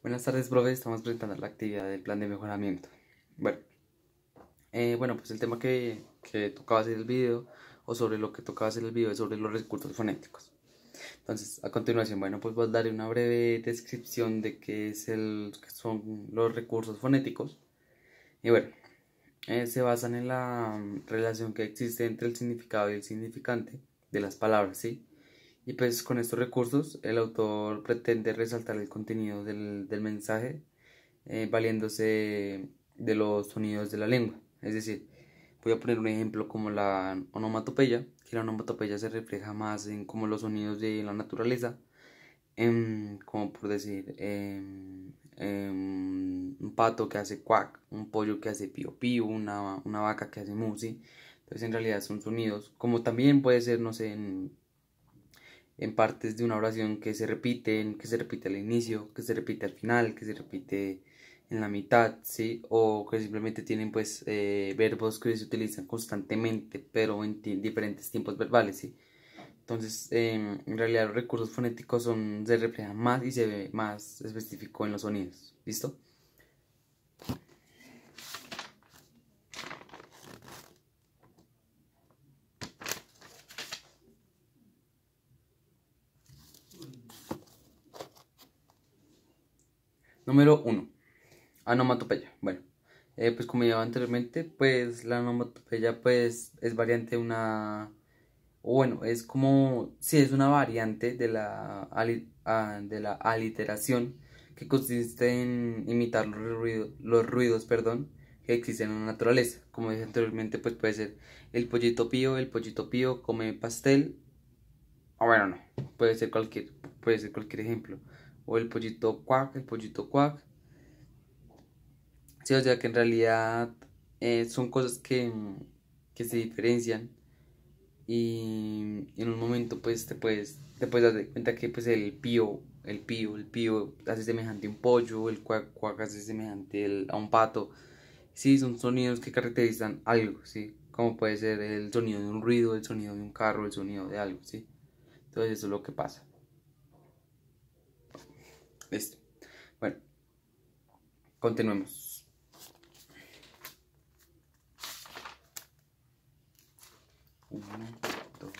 Buenas tardes, profe. Estamos presentando la actividad del plan de mejoramiento. Bueno, pues el tema que tocaba hacer el video, o sobre lo que tocaba hacer el video, es sobre los recursos fonéticos. Entonces, a continuación, pues voy a dar una breve descripción de qué son los recursos fonéticos. Y se basan en la relación que existe entre el significado y el significante de las palabras, ¿sí? Y pues con estos recursos el autor pretende resaltar el contenido del mensaje, valiéndose de los sonidos de la lengua. Es decir, voy a poner un ejemplo como la onomatopeya, que la onomatopeya se refleja más en como los sonidos de la naturaleza, como por decir un pato que hace cuac, un pollo que hace pío pío, una vaca que hace mu, ¿sí? Entonces en realidad son sonidos, como también puede ser, no sé, en partes de una oración que se repite al inicio, que se repite al final, que se repite en la mitad, ¿sí? O que simplemente tienen verbos que se utilizan constantemente, pero en diferentes tiempos verbales, ¿sí? Entonces, en realidad los recursos fonéticos se reflejan más y se ve más específico en los sonidos, ¿listo? Número uno, onomatopeya. Pues como ya anteriormente, pues la onomatopeya pues es variante de una, o bueno, es como, sí, es una variante de de la aliteración, que consiste en imitar los ruidos, perdón, que existen en la naturaleza. Como dije anteriormente, pues puede ser el pollito pío come pastel, o bueno, no, puede ser cualquier ejemplo. O el pollito cuac. Sí, o sea que en realidad son cosas que se diferencian, y en un momento pues te puedes dar cuenta que pues el pío hace semejante a un pollo, el cuac cuac hace semejante a un pato. Sí, son sonidos que caracterizan algo, sí, como puede ser el sonido de un ruido, el sonido de un carro, el sonido de algo, sí. Entonces eso es lo que pasa. Listo. Bueno, continuemos. Uno, dos,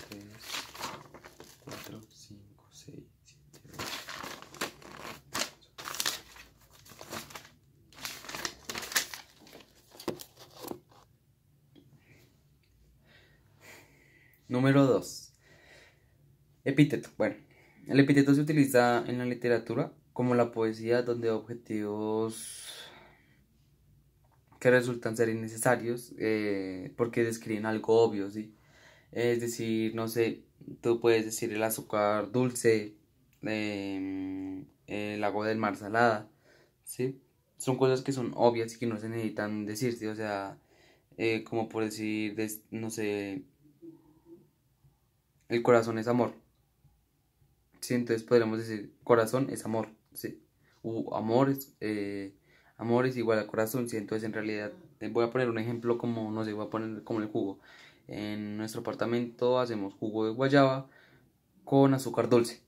tres, cuatro, cinco, seis, siete, ocho. Número 2. Epíteto. Bueno, el epíteto se utiliza en la literatura como la poesía, donde objetivos que resultan ser innecesarios, porque describen algo obvio, ¿sí? Es decir, no sé, tú puedes decir el azúcar dulce, el agua del mar salada, ¿sí? Son cosas que son obvias y que no se necesitan decirse, o sea, como por decir, no sé, el corazón es amor. Sí, entonces podríamos decir corazón es amor, sí. Amor es igual a corazón, sí. Entonces en realidad voy a poner un ejemplo como, no sé, voy a poner como el jugo. En nuestro apartamento hacemos jugo de guayaba con azúcar dulce.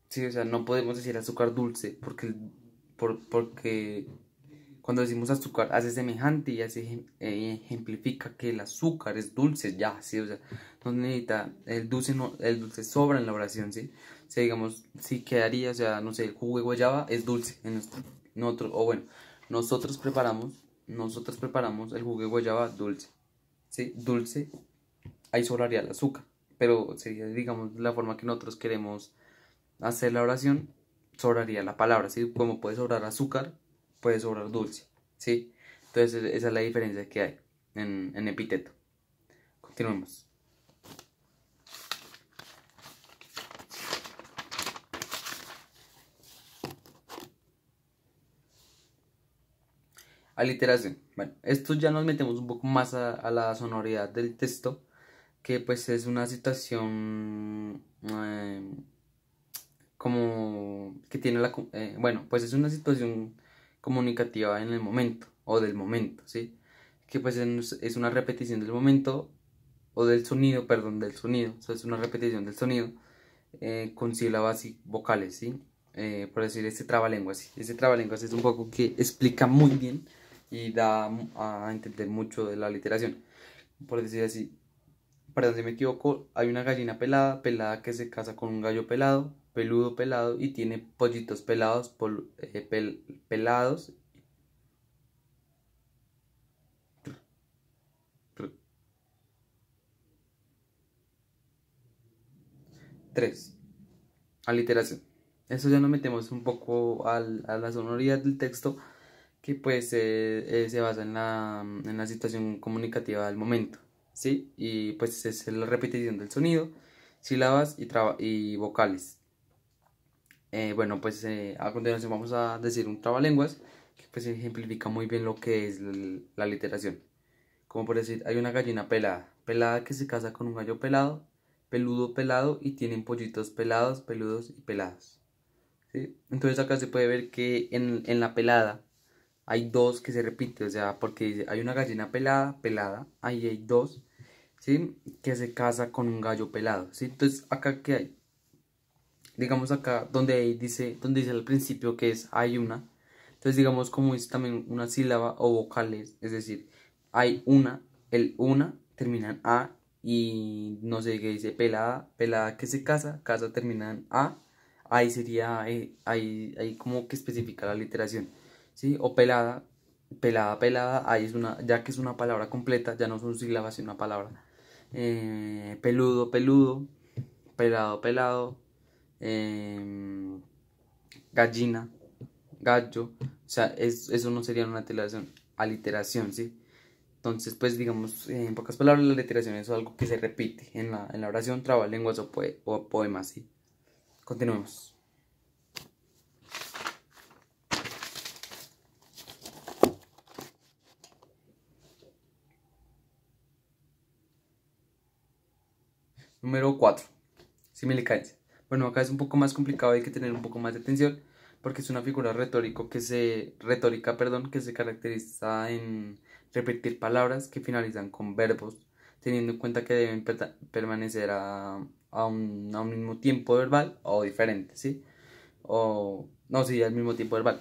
Sí, o sea, no podemos decir azúcar dulce porque cuando decimos azúcar hace semejante y ejemplifica que el azúcar es dulce, ya, sí, o sea, no necesita, el dulce sobra en la oración, sí. O sea, digamos, sí quedaría, o sea, no sé, el jugo de guayaba es dulce o bueno, nosotros preparamos el jugo de guayaba dulce, sí, dulce, ahí sobraría el azúcar, pero sería, digamos, la forma que nosotros queremos hacer la oración, sobraría la palabra, ¿sí? Como puede sobrar azúcar, puede sobrar dulce, ¿sí? Entonces esa es la diferencia que hay en epíteto. Continuemos. Aliteración. Bueno, esto ya nos metemos un poco más a la sonoridad del texto, que pues es una situación como que tiene pues es una situación comunicativa en el momento o del momento, ¿sí? Que pues es una repetición del momento o del sonido, perdón, del sonido, o sea, es una repetición del sonido, con sílabas y vocales, ¿sí? Por decir, este trabalenguas, ¿sí? Este trabalenguas es un poco que explica muy bien y da a entender mucho de la literación. Por decir así, perdón si me equivoco, hay una gallina pelada, pelada que se casa con un gallo pelado, peludo pelado y tiene pollitos pelados, pelados. 3. Aliteración. Eso ya nos metemos un poco a la sonoridad del texto que pues se basa en la situación comunicativa del momento, ¿sí? Y pues es la repetición del sonido, sílabas y vocales. Bueno, pues a continuación vamos a decir un trabalenguas que pues ejemplifica muy bien lo que es la literación. Como por decir, hay una gallina pelada, pelada que se casa con un gallo pelado, peludo pelado y tienen pollitos pelados, peludos y pelados, ¿sí? Entonces acá se puede ver que en la pelada hay dos que se repiten, o sea, porque dice, hay una gallina pelada, pelada, ahí hay dos, ¿sí? Que se casa con un gallo pelado, ¿sí? Entonces acá que hay, digamos acá donde dice al principio que es hay una, entonces digamos como es también una sílaba o vocales, es decir, hay una, el una termina en a y no sé qué dice pelada, pelada que se casa, casa termina en a, ahí sería, ahí como que especifica la literación, ¿sí? O pelada, pelada, pelada, ahí es una, ya que es una palabra completa, ya no son sílabas sino una palabra. Peludo, peludo, pelado, pelado, em, gallina, gallo, o sea, eso no sería una aliteración, ¿sí? Entonces, pues digamos, en pocas palabras, la aliteración es algo que se repite en la oración, trabalenguas o poemas, ¿sí? Continuemos. Número 4. Similicancia. Bueno, acá es un poco más complicado, hay que tener un poco más de atención porque es una figura retórica, perdón, que se caracteriza en repetir palabras que finalizan con verbos, teniendo en cuenta que deben permanecer a un mismo tiempo verbal o diferente, ¿sí? O no, sí, al mismo tiempo verbal.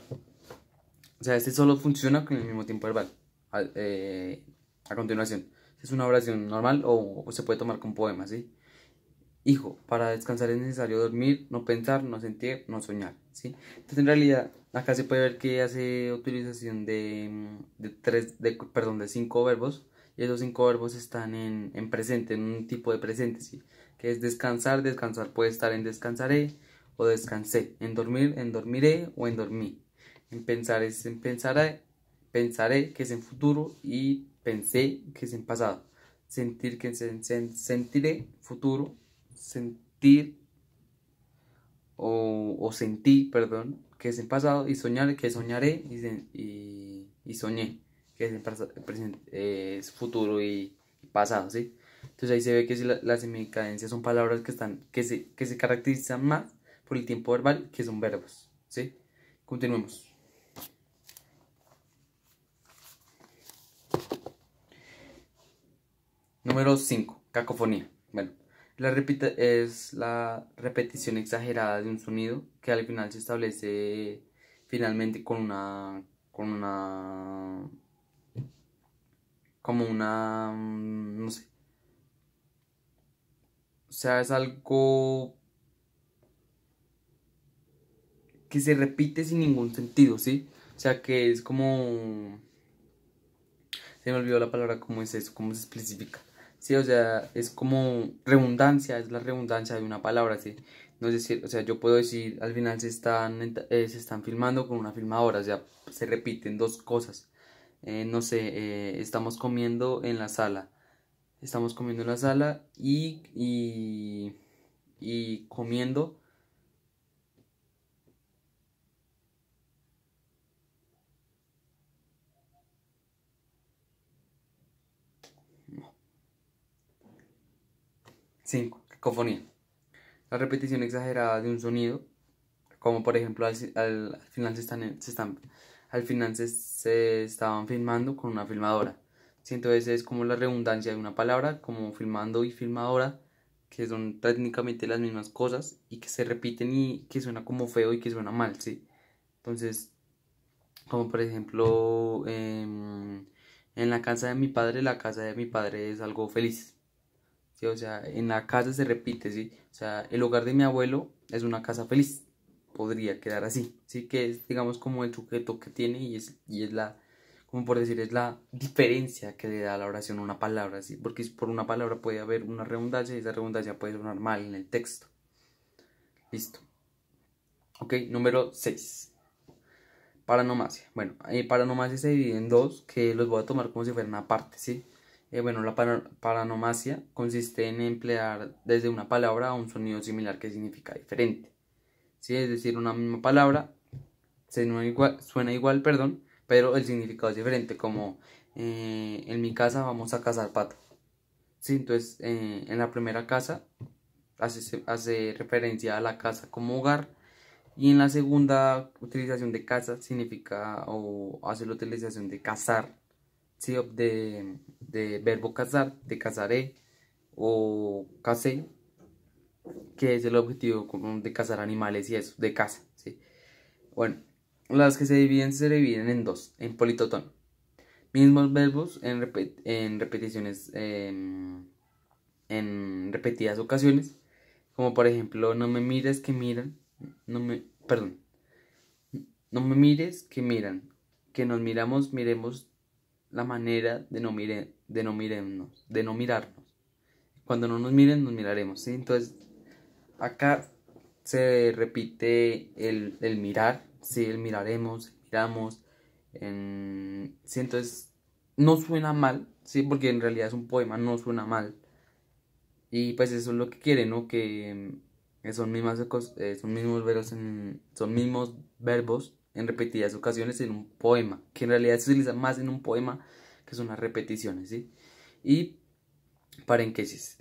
O sea, este solo funciona con el mismo tiempo verbal. A continuación, es una oración normal o se puede tomar como poema, ¿sí? Hijo, para descansar es necesario dormir, no pensar, no sentir, no soñar, ¿sí? Entonces, en realidad, acá se puede ver que hace utilización de 5 verbos, y esos 5 verbos están en presente, en un tipo de presente, ¿sí? Que es descansar, descansar puede estar en descansaré, o descansé, en dormiré, o en dormí. En pensar es en pensaré, pensaré, que es en futuro, y pensé, que es en pasado. Sentir, que es en sentiré, futuro, sentir o sentí, perdón, que es en pasado, y soñar, que soñaré, y soñé, que es en es futuro y pasado, ¿sí? Entonces ahí se ve que si las semicadencias son palabras que se caracterizan más por el tiempo verbal que son verbos, ¿sí? Continuemos. Número 5. Cacofonía. Bueno, es la repetición exagerada de un sonido que al final se establece finalmente con una, como una, no sé, o sea, es algo que se repite sin ningún sentido, ¿sí? O sea, que es como, se me olvidó la palabra, ¿cómo es eso? ¿Cómo se especifica? Sí, o sea, es como redundancia, es la redundancia de una palabra, ¿sí? No es decir, o sea, yo puedo decir, al final se están filmando con una filmadora, o sea, se repiten dos cosas. No sé, estamos comiendo en la sala y comiendo. No. 5. Cacofonía. La repetición exagerada de un sonido, como por ejemplo al final al final se estaban filmando con una filmadora. Sí, entonces es como la redundancia de una palabra, como filmando y filmadora, que son técnicamente las mismas cosas y que se repiten y que suena como feo y que suena mal, ¿sí? Entonces, como por ejemplo, en la casa de mi padre, la casa de mi padre es algo feliz, ¿sí? O sea, en la casa se repite, ¿sí? O sea, el hogar de mi abuelo es una casa feliz, podría quedar así, ¿sí? Que es, digamos, como el sujeto que tiene y es la, como por decir, es la diferencia que le da a la oración una palabra, ¿sí? Porque por una palabra puede haber una redundancia y esa redundancia puede sonar mal en el texto. Listo. Ok, número 6. Paranomasia. Bueno, paranomasia se divide en dos, que los voy a tomar como si fueran una parte, ¿sí? Bueno, la paranomasia consiste en emplear desde una palabra a un sonido similar que significa diferente, ¿sí? Es decir, una misma palabra suena igual, perdón, pero el significado es diferente, como en mi casa vamos a cazar pato, ¿sí? Entonces, en la primera casa hace referencia a la casa como hogar y en la segunda utilización de casa significa o hace la utilización de cazar, ¿sí? De verbo cazar, de cazaré o cacé, que es el objetivo como de cazar animales y eso, de caza, ¿sí? Bueno, las que se dividen en dos, en politotono. Mismos verbos en repeticiones, en repetidas ocasiones, como por ejemplo, no me mires que miran, perdón, no me mires que miran, que nos miramos, miremos la manera de no mirarnos. Cuando no nos miren, nos miraremos, ¿sí? Entonces, acá se repite el mirar, ¿sí? El miraremos, miramos, sí, entonces no suena mal, ¿sí? Porque en realidad es un poema, no suena mal. Y pues eso es lo que quiere, ¿no? Que son mismos verbos son mismos verbos en repetidas ocasiones en un poema, que en realidad se utiliza más en un poema que son las repeticiones, ¿sí? Y paréntesis,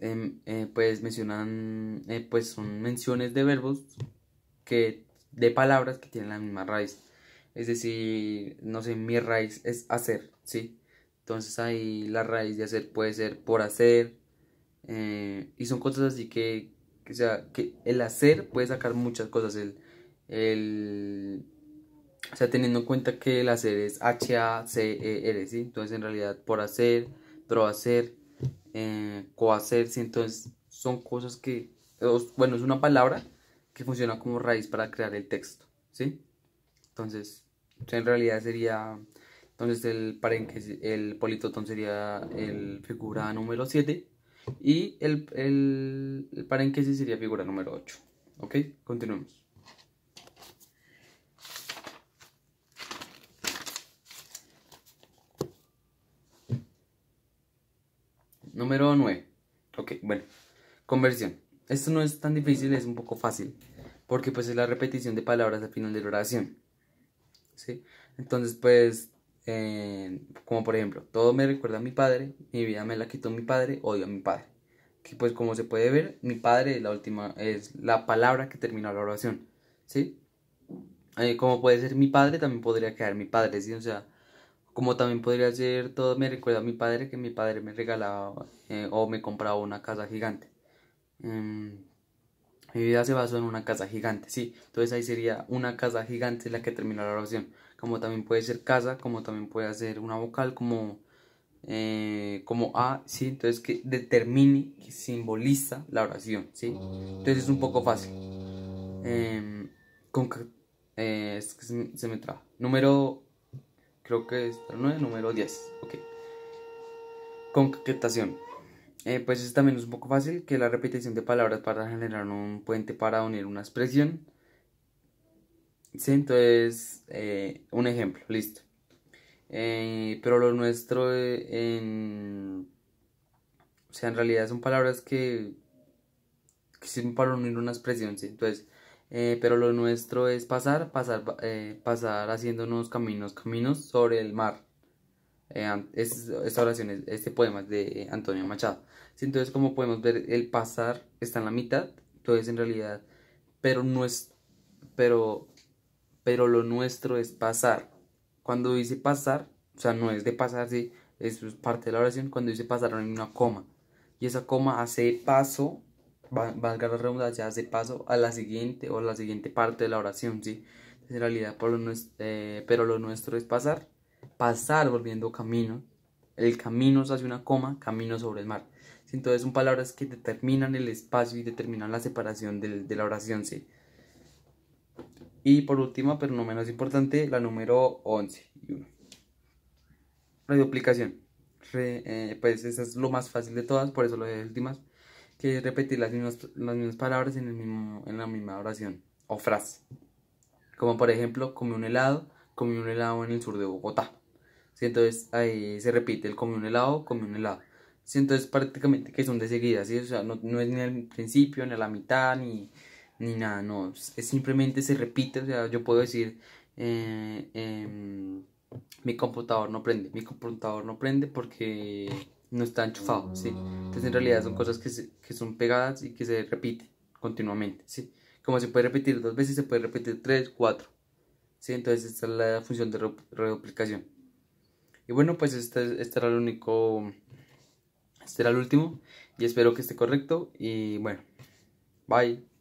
pues mencionan, pues son menciones de verbos de palabras que tienen la misma raíz. Es decir, no sé, mi raíz es hacer, ¿sí? Entonces ahí la raíz de hacer puede ser por hacer, y son cosas así o sea, que el hacer puede sacar muchas cosas. El, o sea, teniendo en cuenta que el hacer es Hacer, ¿sí? Entonces en realidad por hacer, hacer cohacer, ¿sí? Entonces son cosas bueno, es una palabra que funciona como raíz para crear el texto, ¿sí? Entonces, en realidad sería, entonces el politotón sería el figura número 7 y el paréntesis sería figura número 8. ¿Ok? Continuemos. Número 9. Ok, bueno. Conversión. Esto no es tan difícil, es un poco fácil. Porque pues es la repetición de palabras al final de la oración. ¿Sí? Entonces, pues, como por ejemplo, todo me recuerda a mi padre, mi vida me la quitó mi padre, odio a mi padre. Que pues como se puede ver, mi padre es la palabra que termina la oración, ¿sí? Como puede ser mi padre, también podría quedar mi padre, ¿sí? O sea, como también podría ser todo me recuerda a mi padre, que mi padre me regalaba o me compraba una casa gigante. Em, Mi vida se basó en una casa gigante, sí. Entonces ahí sería una casa gigante la que termina la oración. Como también puede ser casa, como también puede ser una vocal, como A, sí. Entonces que determine, que simboliza la oración, sí. Entonces es un poco fácil. Em, con, es que se me traba. Creo que es el 9, número 10. Ok. Concatenación. Pues es también es un poco fácil que la repetición de palabras para generar un puente para unir una expresión. Sí, entonces, un ejemplo, listo. Pero lo nuestro, o sea, en realidad son palabras que sirven para unir una expresión, ¿sí? Entonces, pero lo nuestro es pasar haciéndonos caminos sobre el mar. Esta oración, este poema es de Antonio Machado. Sí, entonces, como podemos ver, el pasar está en la mitad, entonces en realidad, pero no es, pero pero lo nuestro es pasar. Cuando dice pasar, o sea, no es de pasar, sí, eso es parte de la oración. Cuando dice pasar, no hay una coma. Y esa coma hace paso valga la redundancia, hace paso a la siguiente o la siguiente parte de la oración, ¿sí? Entonces, en realidad, pero lo nuestro es pasar volviendo camino. El camino se hace una coma, camino sobre el mar. ¿Sí? Entonces son palabras que determinan el espacio y determinan la separación de la oración, ¿sí? Y por último, pero no menos importante, la número 11. Reduplicación. Pues esa es lo más fácil de todas, por eso lo de últimas, que es repetir las mismas palabras en la misma oración o frase. Como por ejemplo, comí un helado en el sur de Bogotá. ¿Sí? Entonces ahí se repite el comí un helado, comí un helado. ¿Sí? Entonces prácticamente que son de seguida, ¿sí? O sea, no es ni al principio, ni a la mitad, ni nada, no. Es simplemente se repite, o sea, yo puedo decir, eh, em, mi computador no prende porque no está enchufado, ¿sí? Entonces en realidad son cosas que son pegadas y que se repiten continuamente, ¿sí? Como se puede repetir dos veces, se puede repetir tres, cuatro, ¿sí? Entonces esta es la función de reduplicación. Y bueno, pues este era el único, este era el último y espero que esté correcto y bueno, bye.